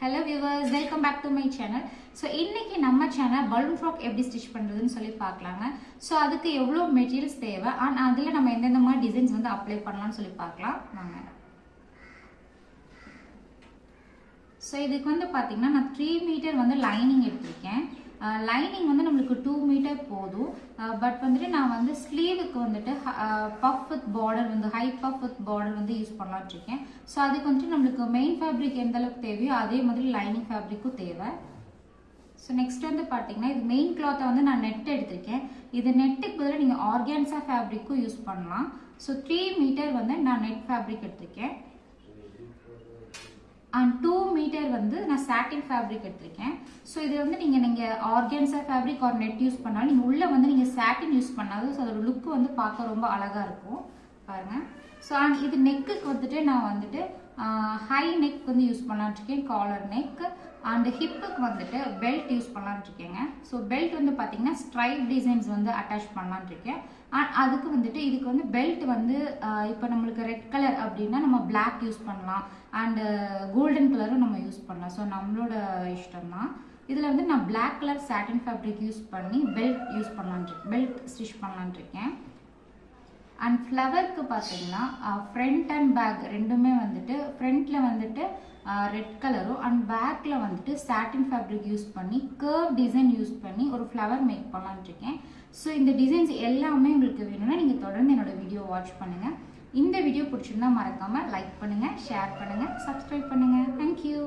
Hello viewers, welcome back to my channel. So இன்னைக்கு நம்ம channel balloon frock எப்படி stitch பண்றதுன்னு சொல்லி பார்க்கலாங்க. So அதுக்கு எவ்வளவு மெட்டீரியல்ஸ் தேவை and அதுல நம்ம எந்தெந்த மாதிரி டிசைன்ஸ் வந்து அப்ளை பண்ணலாம்னு சொல்லி பார்க்கலாம் வாங்க. So இதுக்கு வந்து பாத்தீங்கன்னா நான் 3 மீட்டர் வந்து லைனிங் எடுத்துர்க்கேன். லைனிங் வந்து நமக்கு 2 மீட்டர் போதும். பட் வந்துட்டு நான் வந்து ஸ்லீவுக்கு வந்துட்டு பஃப் வித் பார்டர் வந்து ஹை பஃப் வித் பார்டர் வந்து யூஸ் பண்ணலாம்னு இருக்கேன். சோ அதுக்கு வந்து நமக்கு மெயின் ஃபேப்ரிக் எந்த அளவுக்கு தேவையோ அதே மாதிரி லைனிங் ஃபேப்ரிக்கும் தேவை. சோ நெக்ஸ்ட் வந்து பாத்தீங்கன்னா இது மெயின் கிளாத்தை வந்து நான் நெட் எடுத்துர்க்கேன். இது நெட்டுக்கு பதிலா நீங்க ஆர்கான்சா ஃபேப்ரிக்கும் யூஸ் பண்ணலாம். சோ 3 மீட்டர் வந்து நான் நெட் ஃபேப்ரிக் எடுத்துர்க்கேன். and 2 மீட்டர் வந்து நான் satin fabric எடுத்துர்க்கேன். சோ இது வந்து நீங்க organza fabric or net use பண்ணாலும் நீங்க உள்ள வந்து நீங்க satin யூஸ் பண்ணாலும் அதோட லுக் வந்து பார்க்க ரொம்ப அழகா இருக்கும் பாருங்க. சோ இது நெக்குக்கு வந்துட்டு நான் வந்துட்டு ஹை நெக் வந்து யூஸ் பண்ணலாம்னு இருக்கேன், காலர் நெக் and ஹிப்புக்கு வந்துட்டு பெல்ட் யூஸ் பண்ணலாம்னு இருக்கேங்க. சோ பெல்ட் வந்து பாத்தீங்கன்னா ஸ்ட்ரைப் டிசைன்ஸ் வந்து அட்டாச் பண்ணலாம்னு இருக்கேன். and அதுக்கு வந்துட்டு இதுக்கு வந்து பெல்ட் வந்து இப்போ நமக்கு ரெட் கலர் அப்படினா நம்ம Black யூஸ் பண்ணலாம் and கோல்டன் கலரும் நம்ம யூஸ் பண்ணலாம். சோ நம்மளோட இஷ்டம் தான். இதுல வந்து நான் Black colour satin fabric use பண்ணி பெல்ட் யூஸ் பண்ணலாம்னு இருக்கேன், பெல்ட் ஸ்டிச் பண்ணலாம்னு இருக்கேன். and ஃப்ளவருக்கு பாத்தீங்கன்னா ஃப்ரண்ட் அண்ட் பேக் ரெண்டுமே வந்துட்டு ஃப்ரண்ட்ல வந்துட்டு ரெட் கலரும் and பேக்ல வந்துட்டு satin fabric யூஸ் பண்ணி curve டிசைன் யூஸ் பண்ணி ஒரு ஃப்ளவர் மேக் பண்ணலாம்னு இருக்கேன். சோ இந்த டிசைன்ஸ் எல்லாமே உங்களுக்கு வேணும்னா நீங்க தொடர்ந்து என்னோட வீடியோ வாட்ச் பண்ணுங்க. இந்த வீடியோ பிடிச்சிருந்தா மறக்காம லைக் பண்ணுங்க, ஷேர் பண்ணுங்க, சப்ஸ்கிரைப் பண்ணுங்க. Thank you.